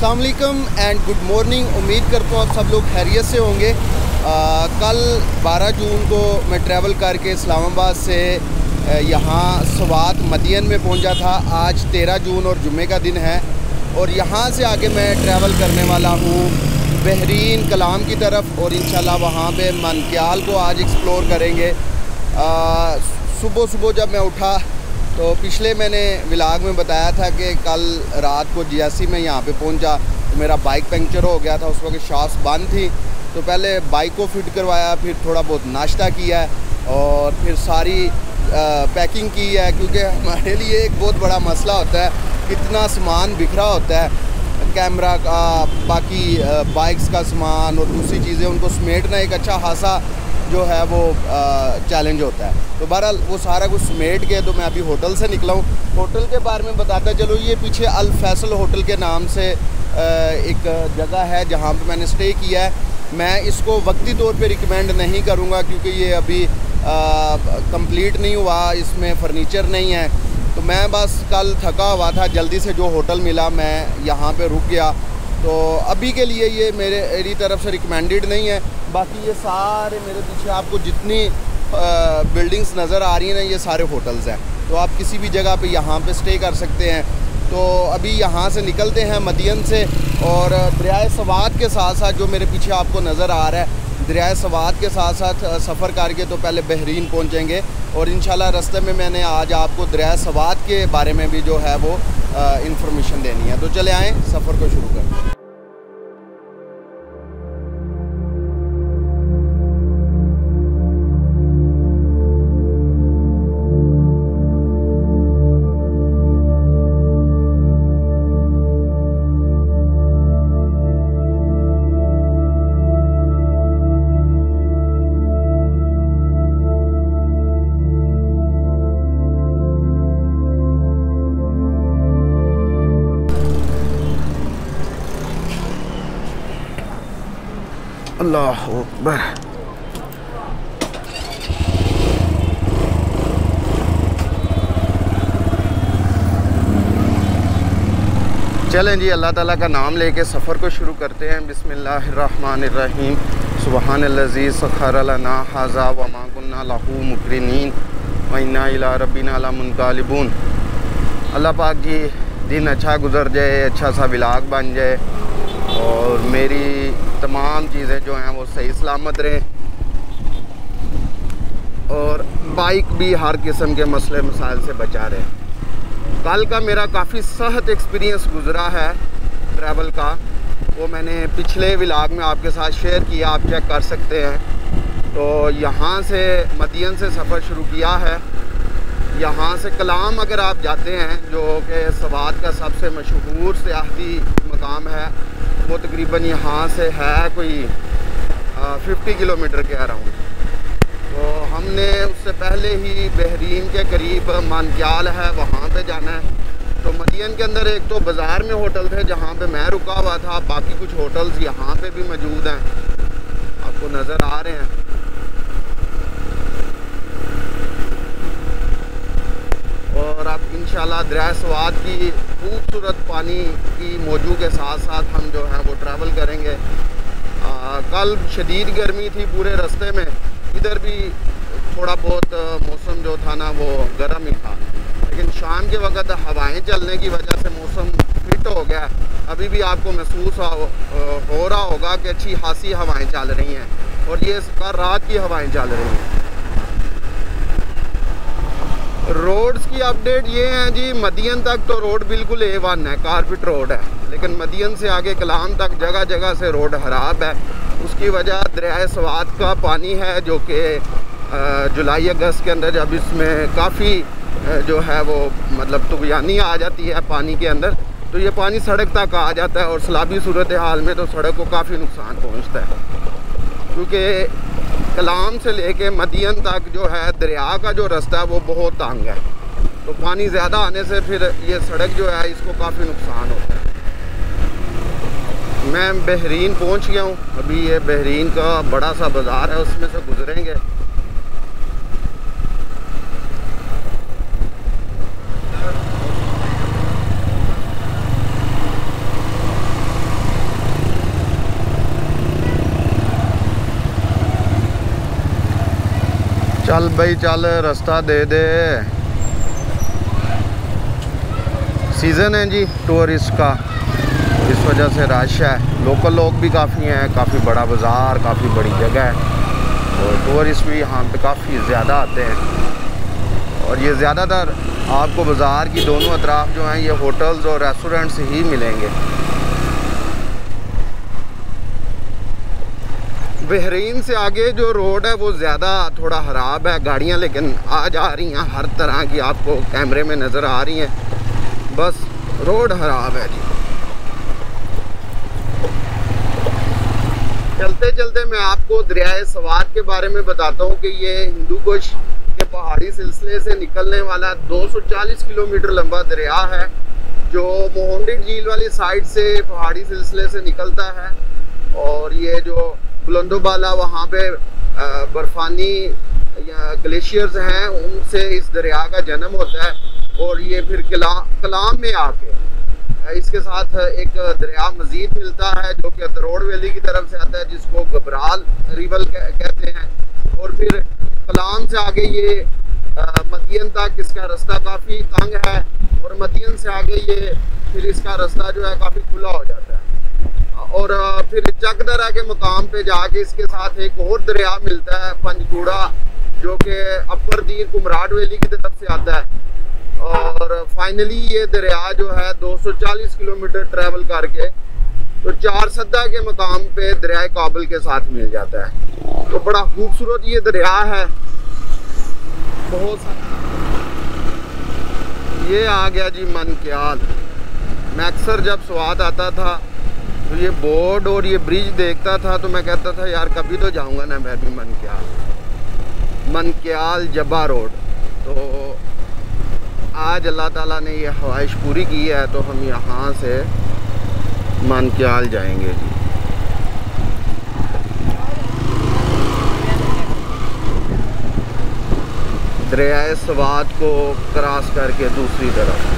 अस्सलाम वालेकुम and good morning. उम्मीद करता हूँ आप सब लोग खैरियत से होंगे। कल 12 जून को मैं ट्रैवल करके इस्लामाबाद से यहाँ स्वात मदियन में पहुँचा था। आज 13 जून और जुम्मे का दिन है और यहाँ से आगे मैं ट्रैवल करने वाला हूँ बहरीन कलाम की तरफ और इंशाल्लाह वहाँ पे मनक्याल को आज एक्सप्लोर करेंगे। सुबह सुबह जब मैं उठा तो पिछले मैंने व्लॉग में बताया था कि कल रात को जियासी में यहाँ पे पहुँचा तो मेरा बाइक पंक्चर हो गया था। उस वक्त शास बंद थी तो पहले बाइक को फिट करवाया, फिर थोड़ा बहुत नाश्ता किया और फिर सारी पैकिंग की है, क्योंकि हमारे लिए एक बहुत बड़ा मसला होता है, कितना सामान बिखरा होता है, कैमरा का, बाकी बाइक्स का सामान और दूसरी चीज़ें, उनको समेटना एक अच्छा खासा जो है वो चैलेंज होता है। तो बहरहाल वो सारा कुछ समेट के तो मैं अभी होटल से निकला हूँ। होटल के बारे में बताता चलो, ये पीछे अल फैसल होटल के नाम से एक जगह है जहाँ पे मैंने स्टे किया है। मैं इसको वक्ती तौर पे रिकमेंड नहीं करूँगा क्योंकि ये अभी कंप्लीट नहीं हुआ, इसमें फ़र्नीचर नहीं है। तो मैं बस कल थका हुआ था, जल्दी से जो होटल मिला मैं यहाँ पे रुक गया। तो अभी के लिए ये मेरी तरफ से रिकमेंडेड नहीं है। बाकी ये सारे मेरे पीछे आपको जितनी बिल्डिंग्स नज़र आ रही हैं ना, ये सारे होटल्स हैं। तो आप किसी भी जगह पे यहाँ पे स्टे कर सकते हैं। तो अभी यहाँ से निकलते हैं मदियन से और दरियाए सवात के साथ साथ जो मेरे पीछे आपको नज़र आ रहा है, दरियाए सवात के साथ साथ सफ़र करके तो पहले बहरीन पहुँचेंगे और इंशाल्लाह रास्ते में मैंने आज आपको दरियाए सवात के बारे में भी जो है वो इंफॉर्मेशन देनी है। तो चले आएँ, सफ़र को शुरू करते हैं। अल्लाह अकबर। चलें जी, अल्लाह ताला का नाम लेके सफ़र को शुरू करते हैं। बिस्मिल्लाहिर्रहमानिर्रहीम। सुब्हानल्लज़ी सख़्खर लना हाज़ा व मा कुन्ना लहू मुक़रिनीन व इन्ना इला रब्बिना लमुनक़लिबून। अल्लाह पाक जी दिन अच्छा गुज़र जाए, अच्छा सा व्लॉग बन जाए और मेरी तमाम चीज़ें जो हैं वो सही सलामत रहें और बाइक भी हर किस्म के मसले मसाइल से बचा रहे। कल का मेरा काफ़ी सख्त एक्सपीरियंस गुज़रा है ट्रैवल का, वो मैंने पिछले व्लॉग में आपके साथ शेयर किया, आप चेक कर सकते हैं। तो यहाँ से मदियन से सफ़र शुरू किया है। यहाँ से कलाम अगर आप जाते हैं, जो कि स्वात का सबसे मशहूर सियाहती मकाम है, वो तकरीबन यहाँ से है कोई 50 किलोमीटर के अराउंड। तो हमने उससे पहले ही बहरीन के करीब मनक्याल है, वहाँ पे जाना है। तो मदियन के अंदर एक तो बाज़ार में होटल थे जहाँ पे मैं रुका हुआ था, बाकी कुछ होटल्स यहाँ पे भी मौजूद हैं, आपको नज़र आ रहे हैं। और अब इंशाल्लाह दरिया स्वात की खूबसूरत पानी की मौजू के साथ साथ हम जो है वो ट्रैवल करेंगे। कल शदीद गर्मी थी पूरे रास्ते में, इधर भी थोड़ा बहुत मौसम जो था ना वो गर्म ही था, लेकिन शाम के वक्त हवाएं चलने की वजह से मौसम फिट हो गया। अभी भी आपको महसूस हो रहा होगा कि अच्छी खासी हवाएं चल रही हैं और ये कल रात की हवाएं चल रही हैं। रोड्स की अपडेट ये है जी, मदियन तक तो रोड बिल्कुल A1 है, कारपेट रोड है, लेकिन मदियन से आगे कलाम तक जगह जगह से रोड ख़राब है। उसकी वजह दरियाए स्वात का पानी है, जो कि जुलाई अगस्त के अंदर जब इसमें काफ़ी जो है वो मतलब तुग़यानी आ जाती है पानी के अंदर, तो ये पानी सड़क तक आ जाता है और सैलाबी सूरत हाल में तो सड़क को काफ़ी नुकसान पहुँचता है। क्योंकि कलाम से लेके मदियन तक जो है दरिया का जो रास्ता है वो बहुत तंग है, तो पानी ज़्यादा आने से फिर ये सड़क जो है इसको काफ़ी नुकसान होता है। मैं बहरीन पहुंच गया हूँ, अभी ये बहरीन का बड़ा सा बाज़ार है, उसमें से गुजरेंगे। चल भाई चल, रास्ता दे दे। सीज़न है जी टूरिस्ट का, इस वजह से रश है। लोकल लोग भी काफ़ी हैं, काफ़ी बड़ा बाज़ार, काफ़ी बड़ी जगह है और टूरिस्ट भी यहाँ पे काफ़ी ज़्यादा आते हैं। और ये ज़्यादातर आपको बाज़ार की दोनों अतराफ जो हैं ये होटल्स और रेस्टोरेंट्स ही मिलेंगे। बहरीन से आगे जो रोड है वो ज़्यादा थोड़ा ख़राब है, गाड़ियाँ लेकिन आ जा रही हैं हर तरह की, आपको कैमरे में नज़र आ रही हैं, बस रोड ख़राब है जी। चलते चलते मैं आपको दरियाए सवात के बारे में बताता हूँ कि ये हिंदू कुश के पहाड़ी सिलसिले से निकलने वाला 240 किलोमीटर लंबा दरिया है जो मोहंडी झील वाली साइड से पहाड़ी सिलसिले से निकलता है। और ये जो बुलंदोबाला वहाँ पे बर्फानी या ग्लेशियर्स हैं, उनसे इस दरिया का जन्म होता है। और ये फिर कलाम में आके इसके साथ एक दरिया मजीद मिलता है जो कि अतरोड़ वैली की तरफ से आता है, जिसको गबराल रिवर कहते हैं। और फिर कलाम से आगे ये मदियन तक इसका रास्ता काफ़ी तंग है और मदियन से आगे ये फिर इसका रास्ता जो है काफ़ी खुला हो जाता है। और फिर चकदरा के मकाम पे जाके इसके साथ एक और दरिया मिलता है पंजगुड़ा, जो कि अपर दीर कुमराड वैली की तरफ से आता है। और फाइनली ये दरिया जो है 240 किलोमीटर ट्रैवल करके तो चार सद्दा के मकाम पे दरियाए काबुल के साथ मिल जाता है। तो बड़ा खूबसूरत ये दरिया है, बहुत ये आ गया जी मनक्याल। मैं अक्सर जब स्वाद आता था तो ये बोर्ड और ये ब्रिज देखता था तो मैं कहता था यार कभी तो जाऊंगा ना मैं भी मनक्याल जब्बा रोड। तो आज अल्लाह ताला ने ये ख्वाहिश पूरी की है तो हम यहाँ से मनक्याल जाएंगे जी। दरियाए सवात को क्रॉस करके दूसरी तरफ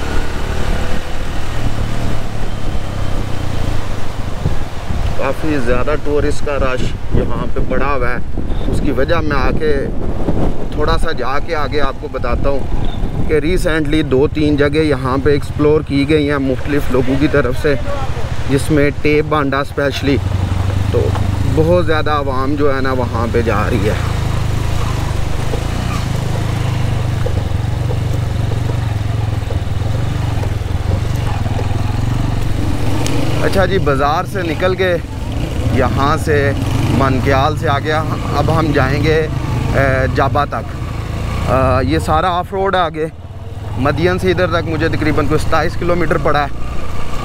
काफ़ी ज़्यादा टूरिस्ट का रश यहाँ पे पड़ा हुआ है। उसकी वजह मैं आके थोड़ा सा जाके आगे आपको बताता हूँ कि रिसेंटली 2-3 जगह यहाँ पे एक्सप्लोर की गई हैं मुख्तलिफ़ लोगों की तरफ से, जिसमें टेप बांडा स्पेशली। तो बहुत ज़्यादा आवाम जो है ना वहाँ पे जा रही है। अच्छा जी, बाज़ार से निकल के यहाँ से मनक्याल से आ गया, अब हम जाएंगे जाबा तक। ये सारा ऑफ रोड है आगे, मदियन से इधर तक मुझे तकरीबन कोई 27 किलोमीटर पड़ा है।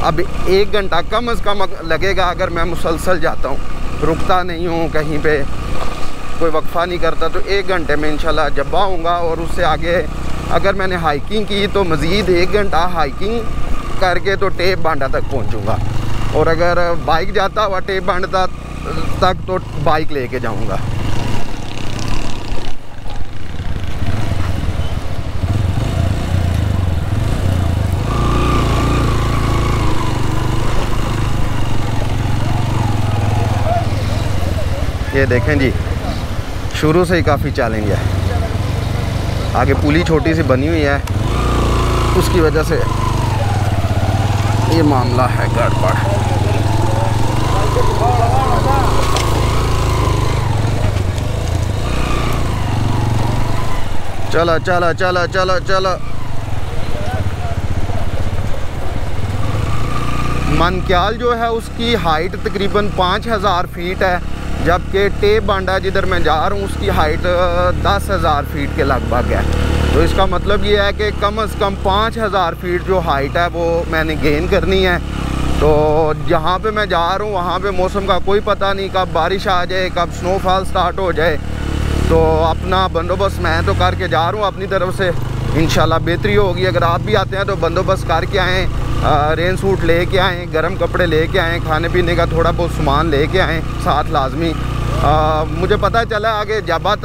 अब 1 घंटा कम अज़ कम लगेगा अगर मैं मुसलसल जाता हूँ, रुकता नहीं हूँ कहीं पे, कोई वक्फा नहीं करता। तो 1 घंटे में इंशाल्लाह जब्बा आऊँगा। और उससे आगे अगर मैंने हाइकिंग की तो मज़ीद 1 घंटा हाइकिंग करके तो टेप बांडा तक पहुँचूँगा। और अगर बाइक जाता हुआ टेप बांडा तक तो बाइक लेके जाऊँगा। ये देखें जी, शुरू से ही काफ़ी चैलेंज है। आगे पुली छोटी सी बनी हुई है, उसकी वजह से ये मामला है गड़बड़। चला चला चला चला चला। मनक्याल जो है उसकी हाइट तकरीबन 5000 फीट है, जबकि टेप बांडा जिधर मैं जा रहा हूँ उसकी हाइट 10,000 फीट के लगभग है। तो इसका मतलब ये है कि कम से कम 5000 फीट जो हाइट है वो मैंने गेन करनी है। तो जहाँ पे मैं जा रहा हूँ वहाँ पे मौसम का कोई पता नहीं, कब बारिश आ जाए, कब स्नोफॉल स्टार्ट हो जाए। तो अपना बंदोबस्त मैं तो करके जा रहा हूँ अपनी तरफ से, इंशाल्लाह बेहतरी होगी। अगर आप भी आते हैं तो बंदोबस्त करके आएँ, रेन सूट ले कर आएँ, गर्म कपड़े ले कर आएँ, खाने पीने का थोड़ा बहुत सामान ले कर आएँ साथ लाजमी। मुझे पता चला आगे जाबा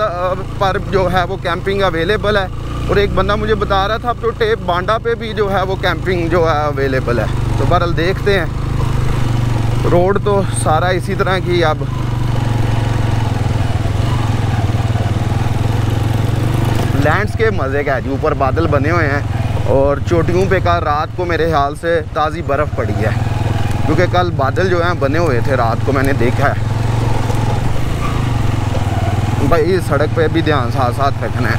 पर जो है वो कैंपिंग अवेलेबल है। और एक बंदा मुझे बता रहा था अब तो टेप बांडा पे भी जो है वो कैंपिंग जो है अवेलेबल है। तो बहरहाल देखते हैं, रोड तो सारा इसी तरह की। अब लैंडस्केप मज़े का है जी। ऊपर बादल बने हुए हैं और चोटियों पे कल रात को मेरे ख्याल से ताज़ी बर्फ़ पड़ी है, क्योंकि कल बादल जो हैं बने हुए थे रात को, मैंने देखा है भाई। सड़क पे भी ध्यान साथ साथ रखना है।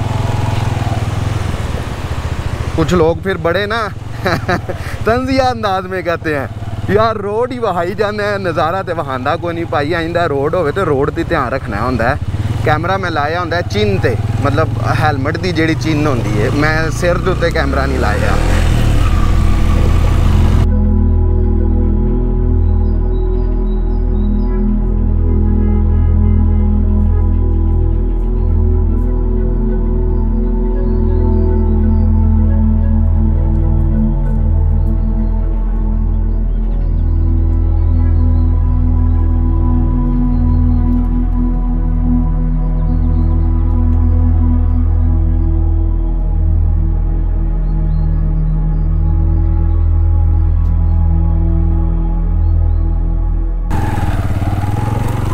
कुछ लोग फिर बड़े ना तंजिया अंदाज में कहते हैं यार रोड ही वहाई जाना है, नज़ारा तो वहांदा कोई नहीं पाई आइंदा रोड होवे तो रोड की ध्यान रखना होंदा है। कैमरा मैं लाया होंदा है चिन्ह ते, मतलब हैलमेट की जिहड़ी चिन्ह होंदी है, मैं सिर दे उत्ते कैमरा नहीं लाया।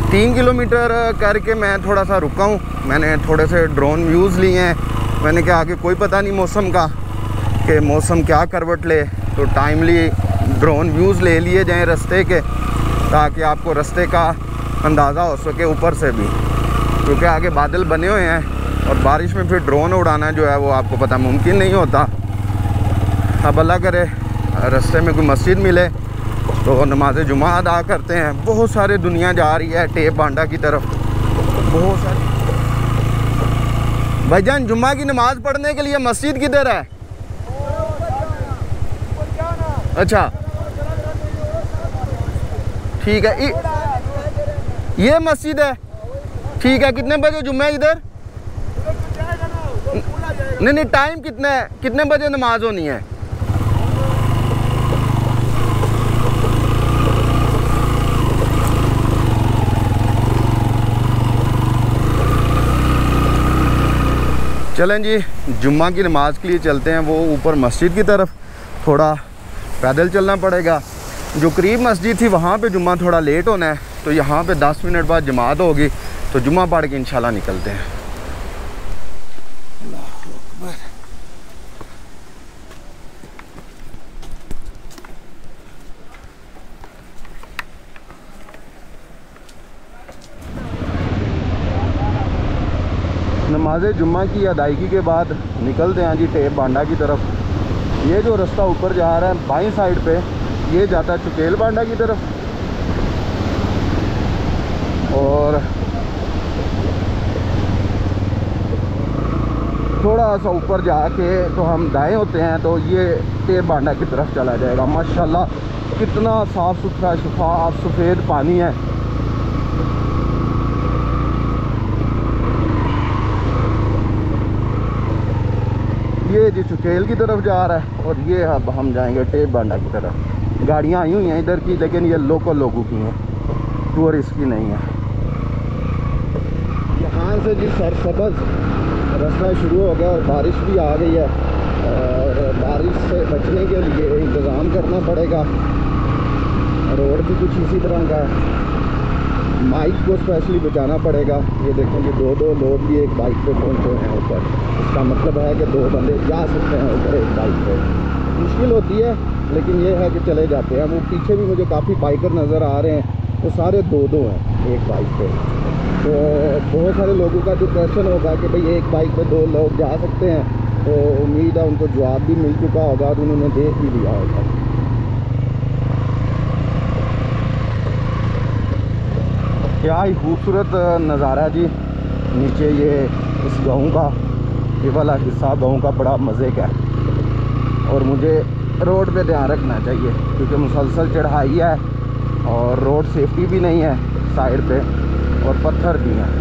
तीन किलोमीटर करके मैं थोड़ा सा रुका हूँ। मैंने थोड़े से ड्रोन व्यूज़ लिए हैं। मैंने कहा कि कोई पता नहीं मौसम का कि मौसम क्या करवट ले, तो टाइमली ड्रोन व्यूज़ ले लिए जाएं रास्ते के, ताकि आपको रास्ते का अंदाज़ा हो सके ऊपर से भी, क्योंकि आगे बादल बने हुए हैं और बारिश में फिर ड्रोन उड़ाना जो है वो आपको पता मुमकिन नहीं होता। अब अल्लाह करे रास्ते में कोई मस्जिद मिले तो नमाज जुमा अदा करते हैं। बहुत सारे दुनिया जा रही है टेप बांडा की तरफ, बहुत सारी। भाईजान जुम्मा की नमाज़ पढ़ने के लिए मस्जिद किधर है? अच्छा ठीक है, ये मस्जिद है, ठीक है। कितने बजे जुम्मा है इधर? नहीं, टाइम कितना है, कितने बजे नमाज होनी है? चलें जी, जुम्मा की नमाज़ के लिए चलते हैं। वो ऊपर मस्जिद की तरफ थोड़ा पैदल चलना पड़ेगा। जो करीब मस्जिद थी वहाँ पे जुम्मा थोड़ा लेट होना है, तो यहाँ पे 10 मिनट बाद जमात होगी, तो जुम्मा पढ़ के इंशाल्लाह निकलते हैं। नमाज जुम्मा की अदायगी के बाद निकलते हैं जी टेप बांडा की तरफ। ये जो रास्ता ऊपर जा रहा है बाईं साइड पे, ये जाता है चुकेल बांडा की तरफ, और थोड़ा सा ऊपर जाके तो हम दाएं होते हैं तो ये टेप बांडा की तरफ चला जाएगा। माशाल्लाह कितना साफ़ सुथरा शफाफ सफ़ेद पानी है। ये जी चुकेल की तरफ जा रहा है और ये अब हम जाएंगे टेप बांडा की तरफ। गाड़ियाँ आई हुई हैं इधर की, लेकिन ये लोकल लोगों की हैं, टूरिस्ट की नहीं है। यहाँ से जी सरसब्ज़ रास्ता शुरू हो गया और बारिश भी आ गई है, और बारिश से बचने के लिए इंतज़ाम करना पड़ेगा। रोड भी कुछ इसी तरह का है, बाइक को स्पेशली बचाना पड़ेगा। ये देखेंगे दो लोग भी एक बाइक पे पहुंचे हैं ऊपर, इसका मतलब है कि 2 बंदे जा सकते हैं ऊपर एक बाइक पे। मुश्किल होती है लेकिन ये है कि चले जाते हैं। वो पीछे भी मुझे काफ़ी बाइकर नज़र आ रहे हैं, वो सारे 2 हैं एक बाइक पे। तो बहुत सारे लोगों का जो क्वेश्चन होगा कि भाई एक बाइक पे 2 लोग जा सकते हैं, तो उम्मीद है उनको जवाब भी मिल चुका होगा और उन्होंने देख भी लिया होगा। क्या ही खूबसूरत नज़ारा है जी। नीचे ये इस गाँव का ये वाला हिस्सा गाँव का बड़ा मज़े का है, और मुझे रोड पे ध्यान रखना चाहिए क्योंकि मुसलसल चढ़ाई है और रोड सेफ्टी भी नहीं है साइड पे, और पत्थर भी हैं।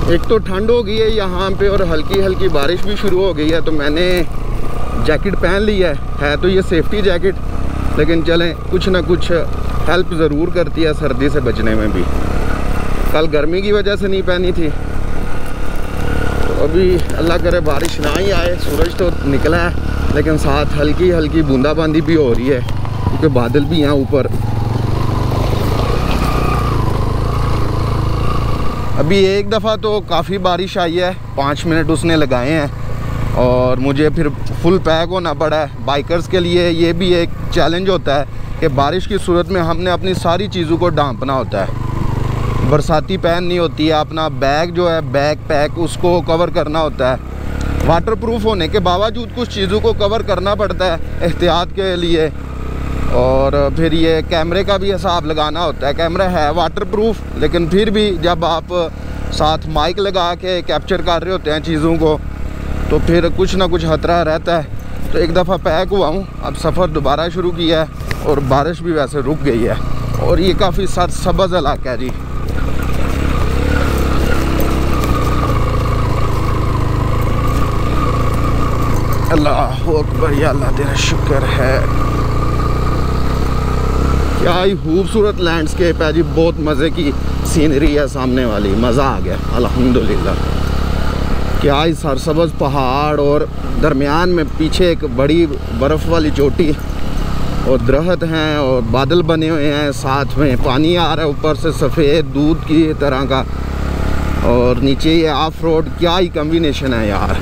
एक तो ठंड हो गई है यहाँ पे और हल्की हल्की बारिश भी शुरू हो गई है, तो मैंने जैकेट पहन ली है तो ये सेफ्टी जैकेट, लेकिन चलें कुछ ना कुछ हेल्प ज़रूर करती है सर्दी से बचने में भी। कल गर्मी की वजह से नहीं पहनी थी, तो अभी अल्लाह करे बारिश ना ही आए। सूरज तो निकला है लेकिन साथ हल्की हल्की बूंदाबांदी भी हो रही है, क्योंकि बादल भी हैं ऊपर। अभी एक दफ़ा तो काफ़ी बारिश आई है, 5 मिनट उसने लगाए हैं और मुझे फिर फुल पैक होना पड़ा है। बाइकर्स के लिए ये भी एक चैलेंज होता है कि बारिश की सूरत में हमने अपनी सारी चीज़ों को ढांपना होता है। बरसाती पहननी होती है, अपना बैग जो है बैक पैक उसको कवर करना होता है। वाटरप्रूफ होने के बावजूद कुछ चीज़ों को कवर करना पड़ता है एहतियात के लिए। और फिर ये कैमरे का भी हिसाब लगाना होता है। कैमरा है वाटरप्रूफ, लेकिन फिर भी जब आप साथ माइक लगा के कैप्चर कर रहे होते हैं चीज़ों को तो फिर कुछ ना कुछ खतरा रहता है। तो एक दफ़ा पैक हुआ हूँ, अब सफ़र दोबारा शुरू किया है और बारिश भी वैसे रुक गई है और ये काफ़ी सरसब्ज़ इलाका है जी। अल्लाह अकबर, या अल्लाह तेरा शुक्र है। क्या ही खूबसूरत लैंडस्केप है जी, बहुत मज़े की सीनरी है सामने वाली, मज़ा आ गया अल्हम्दुलिल्लाह। क्या ही सरसब्ज़ पहाड़ और दरमियान में पीछे एक बड़ी बर्फ़ वाली चोटी और दरख्त हैं और बादल बने हुए हैं, साथ में पानी आ रहा है ऊपर से सफ़ेद दूध की तरह का, और नीचे ये ऑफ रोड। क्या ही कम्बिनेशन है यार।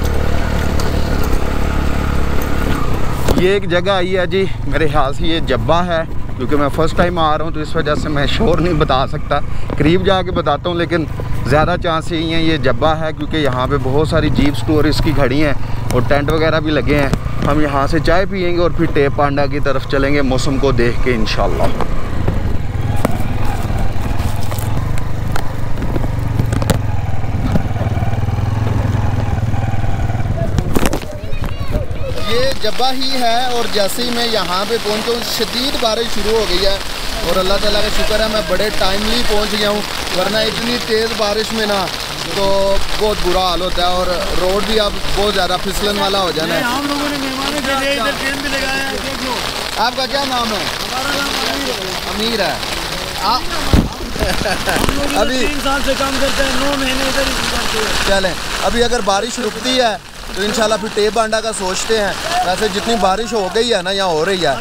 ये एक जगह आई है जी, मेरे ख्याल से ये जब्बा है, क्योंकि मैं फ़र्स्ट टाइम आ रहा हूँ तो इस वजह से मैं शोर नहीं बता सकता। करीब जाके बताता हूँ, लेकिन ज़्यादा चांस यही है ये जब्बा है, क्योंकि यहाँ पे बहुत सारी जीप्स टूरिस्ट की खड़ी हैं और टेंट वगैरह भी लगे हैं। हम यहाँ से चाय पियेंगे और फिर टेप पांडा की तरफ चलेंगे मौसम को देख के इंशाल्लाह। जब्बा ही है और जैसे ही मैं यहाँ पे पहुँचा हूँ शदीद बारिश शुरू हो गई है और अल्लाह ताला का शुक्र है मैं बड़े टाइमली पहुँच गया हूँ, वरना इतनी तेज़ बारिश में ना तो बहुत बुरा हाल होता है और रोड भी अब बहुत ज़्यादा फिसलन वाला हो जाना है। हम लोगों ने मेहमानों के लिए इधर टेंट भी लगाया है। आपका क्या नाम है? हमारा नाम अमीर है। अभी 3 साल से काम करते हैं, 9 महीने इधर करते हैं। चलें, अभी अगर बारिश रुकती है तो इंशाल्लाह फिर टेप बांडा का सोचते हैं। वैसे जितनी बारिश हो गई है ना, यहाँ हो रही है,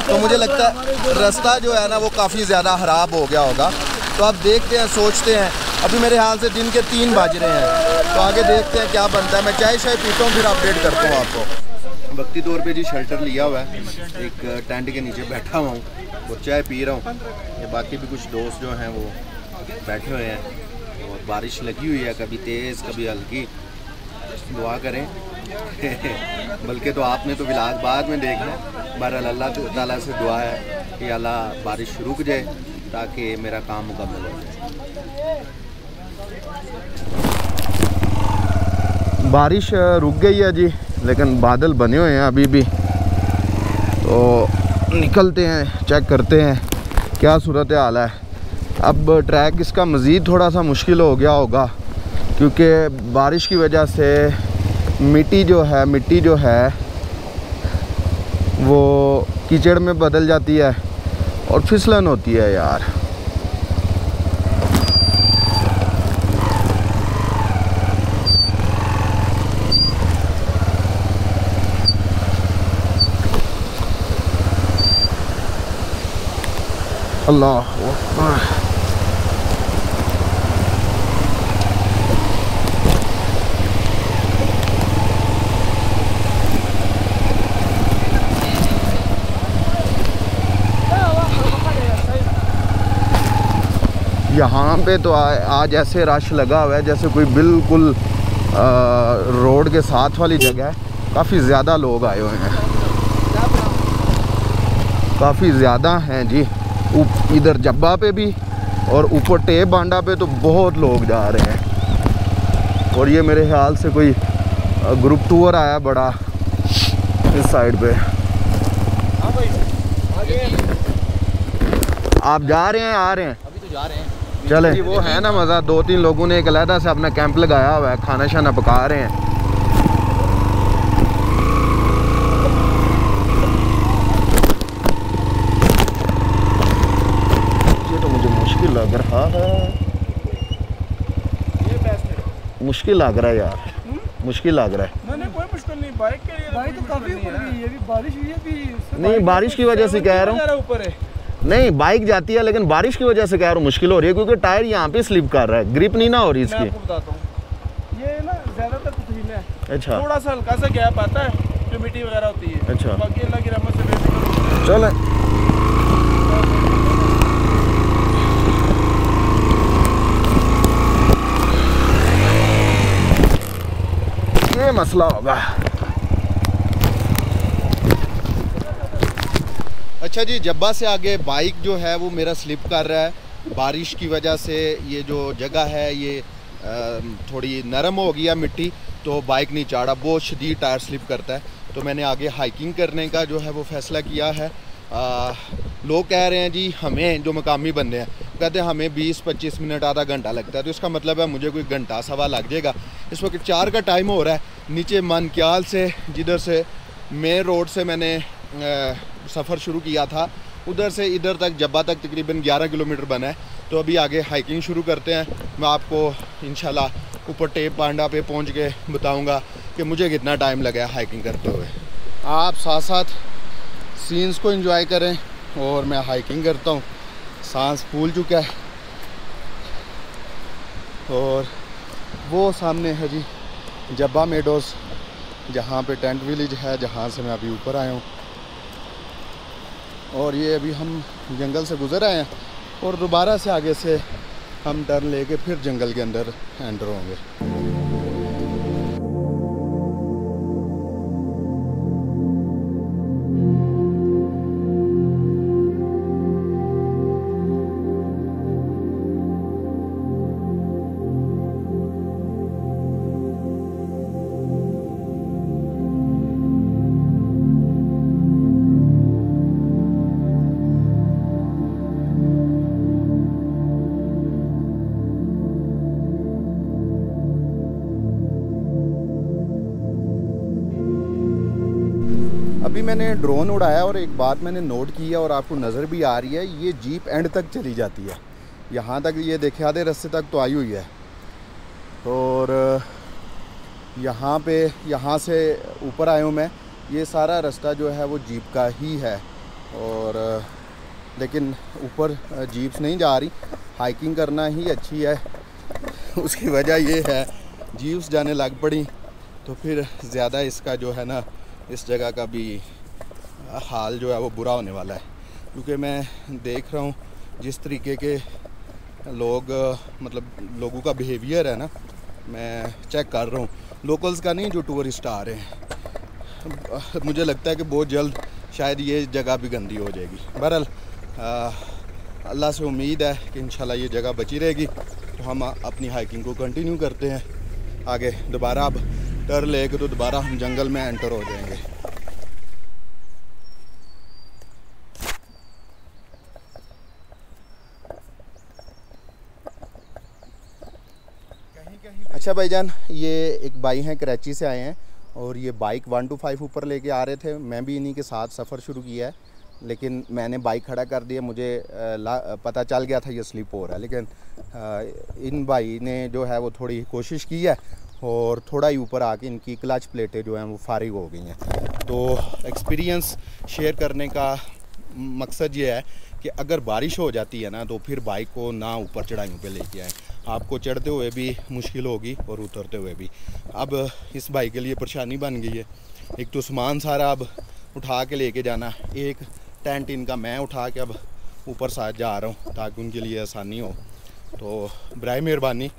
तो मुझे लगता है रास्ता जो है ना वो काफ़ी ज़्यादा ख़राब हो गया होगा। तो अब देखते हैं, सोचते हैं। अभी मेरे ख्याल से दिन के 3 बज रहे हैं, तो आगे देखते हैं क्या बनता है। मैं चाय शाय पीता हूँ, फिर अपडेट करता हूँ आपको। वक्ती तौर पे जी शेल्टर लिया हुआ है, एक टेंट के नीचे बैठा हुआ हूँ और चाय पी रहा हूँ। ये बाकी भी कुछ दोस्त जो हैं वो बैठे हुए हैं और बारिश लगी हुई है, कभी तेज़ कभी हल्की। दुआ करें बल्कि तो आपने तो व्लॉग बाद में देखना। बहरहाल अल्लाह ताला से दुआ है कि अल्लाह बारिश रुक जाए ताकि मेरा काम मुकम्मल हो जाए। बारिश रुक गई है जी, लेकिन बादल बने हुए हैं अभी भी। तो निकलते हैं, चेक करते हैं क्या सूरत हाल है। अब ट्रैक इसका मज़ीद थोड़ा सा मुश्किल हो गया होगा, क्योंकि बारिश की वजह से मिट्टी जो है वो कीचड़ में बदल जाती है और फिसलन होती है यार। अल्लाह अकबर। यहाँ पे तो आज ऐसे रश लगा हुआ है जैसे कोई बिल्कुल रोड के साथ वाली जगह है। काफ़ी ज़्यादा लोग आए हुए हैं, काफ़ी ज़्यादा हैं जी। इधर जब्बा पे भी और ऊपर टेप बांडा पे तो बहुत लोग जा रहे हैं। और ये मेरे ख्याल से कोई ग्रुप टूर आया बड़ा इस साइड पे। आप जा रहे हैं, आ रहे हैं? अभी तो जा रहे हैं। चले, वो है ना मज़ा। 2-3 लोगों ने एक अलहदा से अपना कैंप लगाया हुआ है, खाना शाना पका रहे हैं। ये तो मुझे मुश्किल लग रहा है, मुश्किल लग रहा है यार, मुश्किल लग रहा है। नहीं कोई मुश्किल नहीं, बाइक के लिए बाइक तो काफी ऊपर गई है, अभी बारिश हुई है अभी। नहीं बारिश की वजह से कह रहा हूँ, ऊपर है नहीं बाइक जाती है लेकिन बारिश की वजह से कह रहा हूँ मुश्किल हो रही है, क्योंकि टायर यहाँ पे स्लिप कर रहा है, ग्रिप नहीं ना हो रही मैं इसकी। आपको बताता हूँ, ये ना ज्यादातर पथरीला है। अच्छा थोड़ा सा हल्का सा गैप आता है जो मिट्टी वगैरह होती है। अच्छा। बाकी अल्लाह की रहमत से बेफिक्र। चल ये मसला होगा। अच्छा जी, जब्बा से आगे बाइक जो है वो मेरा स्लिप कर रहा है बारिश की वजह से। ये जो जगह है ये थोड़ी नरम हो गया मिट्टी, तो बाइक नहीं चढ़ा, बहुत शदीद टायर स्लिप करता है। तो मैंने आगे हाइकिंग करने का जो है वो फ़ैसला किया है। लोग कह रहे हैं जी हमें, जो मकामी बंदे हैं कहते हैं हमें 20-25 मिनट आधा घंटा लगता है, तो इसका मतलब है मुझे कोई घंटा सवा लग जाएगा। इस वक्त 4 का टाइम हो रहा है। नीचे मनक्याल से, जिधर से मेन रोड से मैंने सफ़र शुरू किया था, उधर से इधर तक जब्बा तक तकरीबन 11 किलोमीटर बना है। तो अभी आगे हाइकिंग शुरू करते हैं। मैं आपको इंशाल्लाह ऊपर टेप पांडा पे पहुंच के बताऊंगा कि मुझे कितना टाइम लगा है हाइकिंग करते हुए। आप साथ साथ सीन्स को एंजॉय करें और मैं हाइकिंग करता हूँ। सांस फूल चुका है और वो सामने है जी जब्बा मेडोज़, जहाँ पे टेंट विलेज है, जहाँ से मैं अभी ऊपर आया हूँ। और ये अभी हम जंगल से गुज़र आए हैं और दोबारा से आगे से हम टर्न लेके फिर जंगल के अंदर एंटर होंगे। अभी मैंने ड्रोन उड़ाया और एक बात मैंने नोट की है और आपको नज़र भी आ रही है, ये जीप एंड तक चली जाती है। यहाँ तक ये देखे आधे रास्ते तक तो आई हुई है। और यहाँ पे, यहाँ से ऊपर आया हूँ मैं, ये सारा रास्ता जो है वो जीप का ही है। और लेकिन ऊपर जीप्स नहीं जा रही, हाइकिंग करना ही अच्छी है। उसकी वजह ये है जीप्स जाने लग पड़ी तो फिर ज़्यादा इसका जो है ना, इस जगह का भी हाल जो है वो बुरा होने वाला है। क्योंकि मैं देख रहा हूँ जिस तरीके के लोग, मतलब लोगों का बिहेवियर है ना, मैं चेक कर रहा हूँ, लोकल्स का नहीं, जो टूरिस्ट आ रहे हैं। मुझे लगता है कि बहुत जल्द शायद ये जगह भी गंदी हो जाएगी। बहरहाल अल्लाह से उम्मीद है कि इंशाल्लाह ये जगह बची रहेगी। तो हम अपनी हाइकिंग को कंटिन्यू करते हैं आगे। दोबारा अब टर्न लेके तो दोबारा हम जंगल में एंटर हो जाएंगे। अच्छा भाईजान, ये एक भाई हैं कराची से आए हैं और ये बाइक 125 ऊपर लेके आ रहे थे। मैं भी इन्हीं के साथ सफ़र शुरू किया है, लेकिन मैंने बाइक खड़ा कर दिया। मुझे पता चल गया था ये स्लिप हो रहा है, लेकिन इन भाई ने जो है वो थोड़ी कोशिश की है और थोड़ा ही ऊपर आके इनकी क्लच प्लेटें जो हैं वो फारिग हो गई हैं। तो एक्सपीरियंस शेयर करने का मकसद ये है कि अगर बारिश हो जाती है ना, तो फिर बाइक को ना ऊपर चढ़ाइयों पे लेके आएँ। आपको चढ़ते हुए भी मुश्किल होगी और उतरते हुए भी। अब इस बाइक के लिए परेशानी बन गई है। एक तो सामान सारा अब उठा के लेके जाना, एक टेंट इनका मैं उठा के अब ऊपर साथ जा रहा हूँ ताकि उनके लिए आसानी हो। तो बराए मेहरबानी,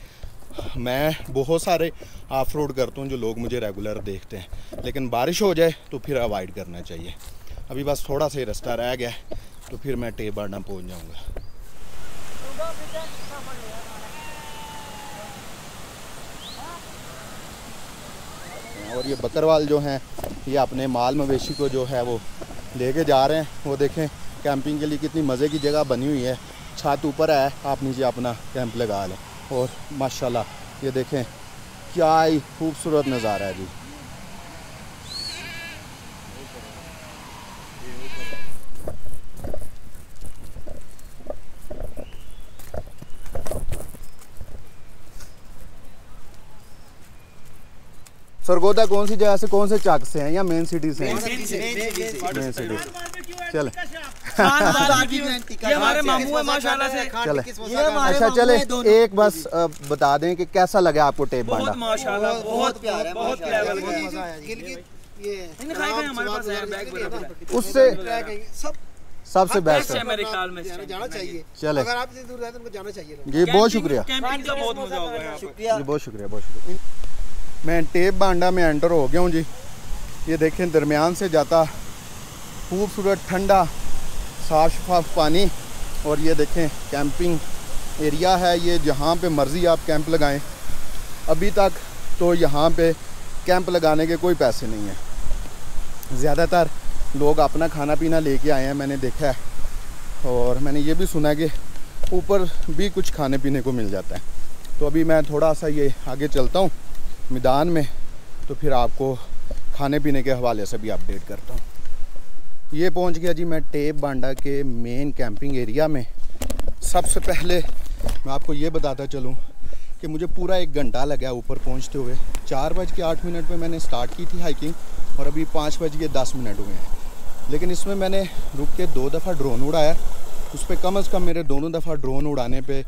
मैं बहुत सारे ऑफ रोड करता हूँ जो लोग मुझे रेगुलर देखते हैं, लेकिन बारिश हो जाए तो फिर अवॉइड करना चाहिए। अभी बस थोड़ा सा ही रास्ता रह गया है तो फिर मैं टेप बांडा पहुँच जाऊँगा। और ये बकरवाल जो हैं ये अपने माल मवेशी को जो है वो लेके जा रहे हैं। वो देखें कैंपिंग के लिए कितनी मज़े की जगह बनी हुई है। छत ऊपर है, आप नीचे अपना कैंप लगा लें। और माशाल्लाह ये देखें क्या ही खूबसूरत नज़ारा है जी। सरगोदा कौन सी जगह से, कौन से चक से हैं या मेन सिटी से हैं? Main city. चले ये हमारे मामू है माशाल्लाह से। चले अच्छा चले, एक बस बता दें कि कैसा लगा आपको टेप बांडा? माशाल्लाह बहुत प्यारा है, बहुत लेवल, बहुत मजा आया। हमारे पास है बैग बड़ा, उससे सबसे बेस्ट है मेरे ख्याल में जाना चाहिए। चले अगर आप इतनी दूर रहते हैं तो जाना चाहिए। जी बहुत शुक्रिया, कैंपिंग का बहुत मजा होगा यहाँ पे। जी बहुत शुक्रिया, बहुत शुक्रिया। मैं टेप बांडा में एंटर हो गया हूँ जी। ये देखें दरमियान से जाता खूबसूरत ठंडा साफ शफाफ पानी, और ये देखें कैंपिंग एरिया है ये, जहाँ पे मर्ज़ी आप कैंप लगाएं। अभी तक तो यहाँ पे कैंप लगाने के कोई पैसे नहीं हैं, ज़्यादातर लोग अपना खाना पीना लेके आए हैं, मैंने देखा है। और मैंने ये भी सुना है कि ऊपर भी कुछ खाने पीने को मिल जाता है। तो अभी मैं थोड़ा सा ये आगे चलता हूँ मैदान में, तो फिर आपको खाने पीने के हवाले से भी अपडेट करता हूँ। ये पहुँच गया जी मैं टेप बांडा के मेन कैंपिंग एरिया में। सबसे पहले मैं आपको ये बताता चलूँ कि मुझे पूरा 1 घंटा लगा ऊपर पहुँचते हुए। 4:08 पे मैंने स्टार्ट की थी हाइकिंग, और अभी 5:10 हुए हैं। लेकिन इसमें मैंने रुक के 2 दफ़ा ड्रोन उड़ाया। उस पर कम से कम मेरे दोनों दफ़ा ड्रोन उड़ाने पे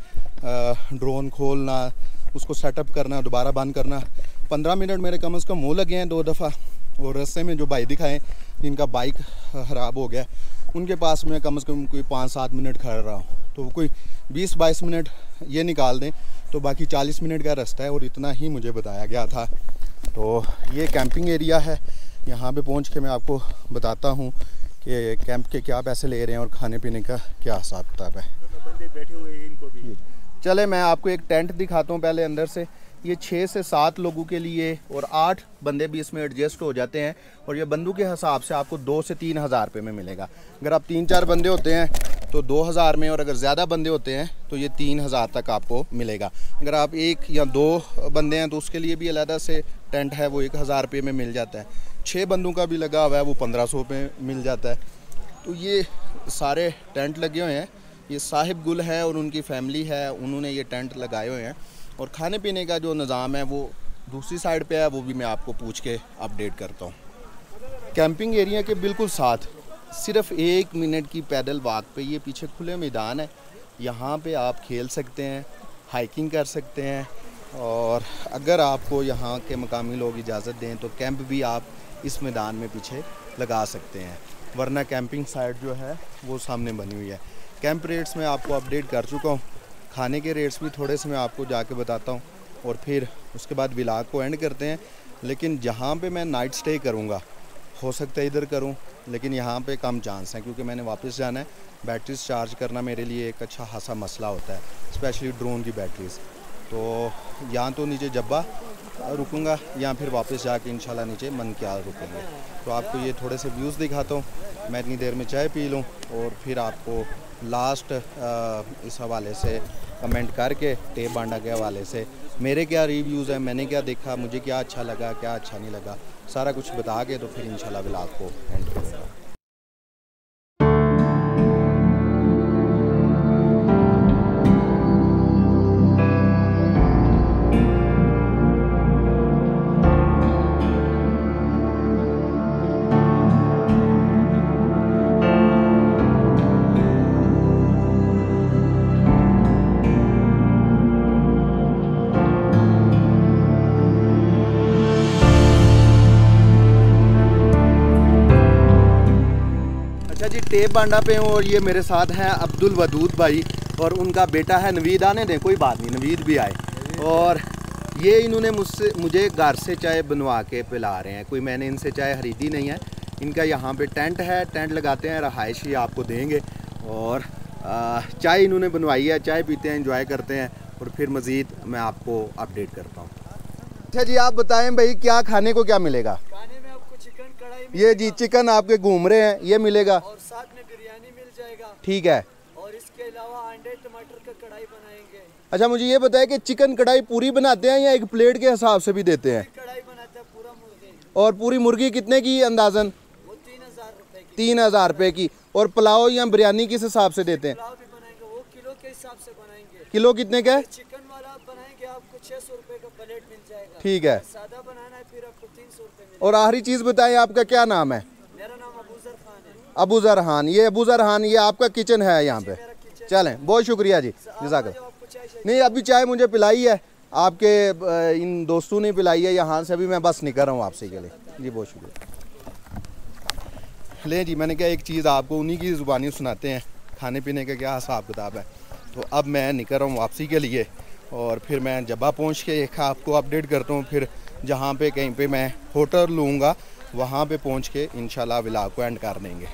ड्रोन खोलना, उसको सेटअप करना, दोबारा बंद करना, 15 मिनट मेरे कम से कम वो लगे हैं 2 दफ़ा। और रास्ते में जो भाई दिखाएं जिनका बाइक ख़राब हो गया, उनके पास मैं कम से कम कोई 5-7 मिनट खड़ा रहा हूँ। तो कोई 20-22 मिनट ये निकाल दें तो बाकी 40 मिनट का रास्ता है, और इतना ही मुझे बताया गया था। तो ये कैंपिंग एरिया है। यहाँ पे पहुँच के मैं आपको बताता हूँ कि कैंप के क्या पैसे ले रहे हैं और खाने पीने का क्या हिसाब किताब है। बंदे बैठे हुए हैं, इनको भी चले मैं आपको एक टेंट दिखाता हूँ पहले अंदर से। ये 6 से 7 लोगों के लिए, और 8 बंदे भी इसमें एडजस्ट हो जाते हैं। और ये बंदों के हिसाब से आपको 2 से 3 हज़ार रुपये में मिलेगा। अगर आप 3-4 बंदे होते हैं तो 2000 में, और अगर ज़्यादा बंदे होते हैं तो ये 3000 तक आपको मिलेगा। अगर आप 1 या 2 बंदे हैं तो उसके लिए भी अलग से टेंट है, वो 1000 रुपये में मिल जाता है। 6 बंदों का भी लगा हुआ है, वो 1500 पे मिल जाता है। तो ये सारे टेंट लगे हुए हैं। ये साहिब गुल है और उनकी फैमिली है, उन्होंने ये टेंट लगाए हुए हैं। और खाने पीने का जो निज़ाम है वो दूसरी साइड पे है, वो भी मैं आपको पूछ के अपडेट करता हूँ। कैंपिंग एरिया के बिल्कुल साथ सिर्फ 1 मिनट की पैदल वॉक पे ये पीछे खुले मैदान है। यहाँ पे आप खेल सकते हैं, हाइकिंग कर सकते हैं, और अगर आपको यहाँ के मकामी लोग इजाज़त दें तो कैंप भी आप इस मैदान में पीछे लगा सकते हैं। वरना कैंपिंग साइट जो है वो सामने बनी हुई है। कैंप रेट्स में आपको अपडेट कर चुका हूँ, खाने के रेट्स भी थोड़े से मैं आपको जाके बताता हूँ, और फिर उसके बाद व्लॉग को एंड करते हैं। लेकिन जहाँ पे मैं नाइट स्टे करूँगा, हो सकता है इधर करूँ, लेकिन यहाँ पे कम चांस है क्योंकि मैंने वापस जाना है। बैटरीज चार्ज करना मेरे लिए एक अच्छा खासा मसला होता है, स्पेशली ड्रोन की बैटरीज। तो यहाँ तो नीचे जब्बा रुकूंगा, या फिर वापस जाके इंशाल्लाह नीचे मनक्याल रुकेंगे। तो आपको ये थोड़े से व्यूज़ दिखाता हूँ। मैं इतनी देर में चाय पी लूँ, और फिर आपको लास्ट इस हवाले से कमेंट करके टेप बांडा के हवाले से मेरे क्या रिव्यूज़ हैं, मैंने क्या देखा, मुझे क्या अच्छा लगा, क्या अच्छा नहीं लगा, सारा कुछ बता के तो फिर इंशाल्लाह व्लॉग को एंड करूँगा। टेप बांडा पे हूँ, और ये मेरे साथ हैं अब्दुल वदूद भाई और उनका बेटा है नवीद। आने दें, कोई बात नहीं, नवीद भी आए। और ये इन्होंने मुझे घर से चाय बनवा के पिला रहे हैं, कोई मैंने इनसे चाय खरीदी नहीं है। इनका यहाँ पे टेंट है, टेंट लगाते हैं, रहाइश ही आपको देंगे। और चाय इन्होंने बनवाई है, चाय पीते हैं, एंजॉय करते हैं, और फिर मज़ीद मैं आपको अपडेट करता हूँ। अच्छा जी, आप बताएं भाई क्या खाने को क्या मिलेगा? खाने में आपको चिकन कढ़ाई, ये जी चिकन आपके घूम रहे हैं, ये मिलेगा, और साथ में बिरयानी मिल जाएगा। ठीक है। और इसके अलावा अंडे टमाटर का कढ़ाई बनाएंगे। अच्छा, मुझे ये बताया कि चिकन कढ़ाई पूरी बनाते हैं या एक प्लेट के हिसाब से भी देते हैं? कढ़ाई बनाते हैं पूरा मुर्गी। और पूरी मुर्गी कितने की अंदाजन? वो 3000 रुपए की। 3000 रुपए की। और पुलाव या बिरयानी किस हिसाब से देते हैं? पुलाव भी बनाएंगे, वो किलो के हिसाब से बनाएंगे। किलो कितने का है? चिकन वाला बनाएंगे आपको 600 रुपए का प्लेट मिल जाएगा। ठीक है। सादा बनाना है फिर आपको और आखिरी चीज़ बताएं, आपका क्या नाम है? मेरा नाम अबूजर खान है। अबूजर खान। ये अबूजर खान, ये आपका किचन है यहाँ पे? चलें, बहुत शुक्रिया जी, जज़ाकल्लाह। नहीं, अभी चाय मुझे पिलाई है, आपके इन दोस्तों ने पिलाई है यहाँ से, अभी मैं बस निकल रहा हूँ आपसे के लिए जी। बहुत शुक्रिया। ले जी, मैंने कहा एक चीज़ आपको उन्हीं की ज़ुबानी सुनाते हैं, खाने पीने का क्या हिसाब किताब है। तो अब मैं निकल रहा हूँ वापसी के लिए, और फिर मैं जब्बा पहुँच के एक आपको अपडेट करता हूँ। फिर जहाँ पे कहीं पे मैं होटल लूँगा वहाँ पे पहुँच के इंशाल्लाह व्लॉग को एंड कर देंगे।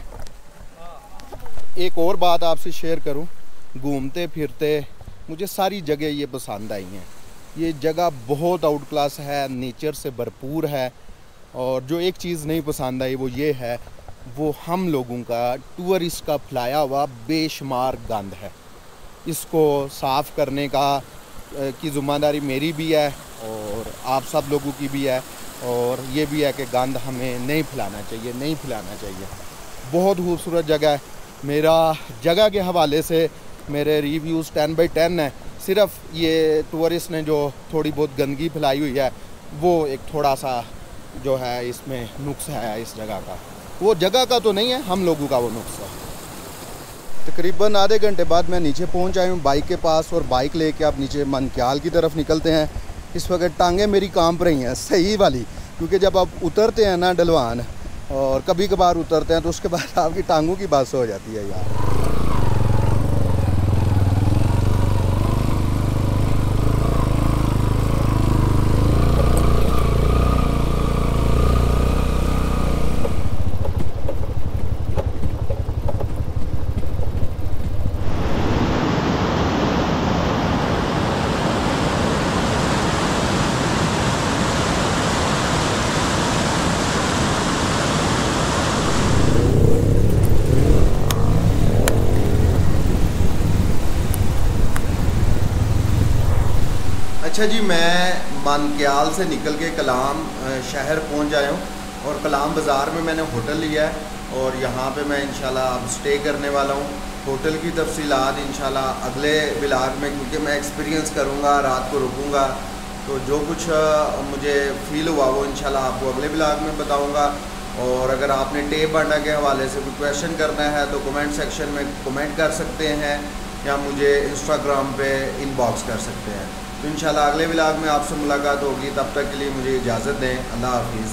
एक और बात आपसे शेयर करूँ, घूमते फिरते मुझे सारी जगह ये पसंद आई हैं। ये जगह बहुत आउट क्लास है, नेचर से भरपूर है। और जो एक चीज़ नहीं पसंद आई वो ये है, वो हम लोगों का टूरिस्ट का फैलाया हुआ बेशुमार गंद है। इसको साफ़ करने की ज़िम्मेदारी मेरी भी है और आप सब लोगों की भी है। और ये भी है कि गंद हमें नहीं फैलाना चाहिए। बहुत खूबसूरत जगह है। मेरा जगह के हवाले से मेरे रिव्यूज़ 10 बाई 10 है। सिर्फ़ ये टूरिस्ट ने जो थोड़ी बहुत गंदगी फैलाई हुई है, वो एक थोड़ा सा जो है इसमें नुक्स है इस जगह का। वो जगह का तो नहीं है, हम लोगों का वो नुक्स है। तकरीबन आधे घंटे बाद मैं नीचे पहुंच आया हूँ बाइक के पास, और बाइक लेके अब नीचे मनक्याल की तरफ निकलते हैं। इस वक्त टांगें मेरी कांप रही हैं, सही वाली, क्योंकि जब आप उतरते हैं ना ढलवान, और कभी कभार उतरते हैं, तो उसके बाद आपकी टांगों की बात हो जाती है यार। अच्छा जी, मैं मनक्याल से निकल के कलाम शहर पहुंच आया हूँ, और कलाम बाज़ार में मैंने होटल लिया है, और यहाँ पे मैं इंशाल्लाह अब स्टे करने वाला हूँ। होटल की तफसीलात इंशाल्लाह अगले व्लॉग में, क्योंकि मैं एक्सपीरियंस करूँगा, रात को रुकूँगा, तो जो कुछ मुझे फ़ील हुआ वो इंशाल्लाह आपको अगले व्लॉग में बताऊँगा। और अगर आपने टेप बांडा के हवाले से कोई क्वेश्चन करना है तो कमेंट सेक्शन में कमेंट कर सकते हैं, या मुझे इंस्टाग्राम पे इनबॉक्स कर सकते हैं। तो इंशाल्लाह अगले व्लॉग में आपसे मुलाकात होगी। तब तक के लिए मुझे इजाज़त दें। अल्लाह हाफिज़।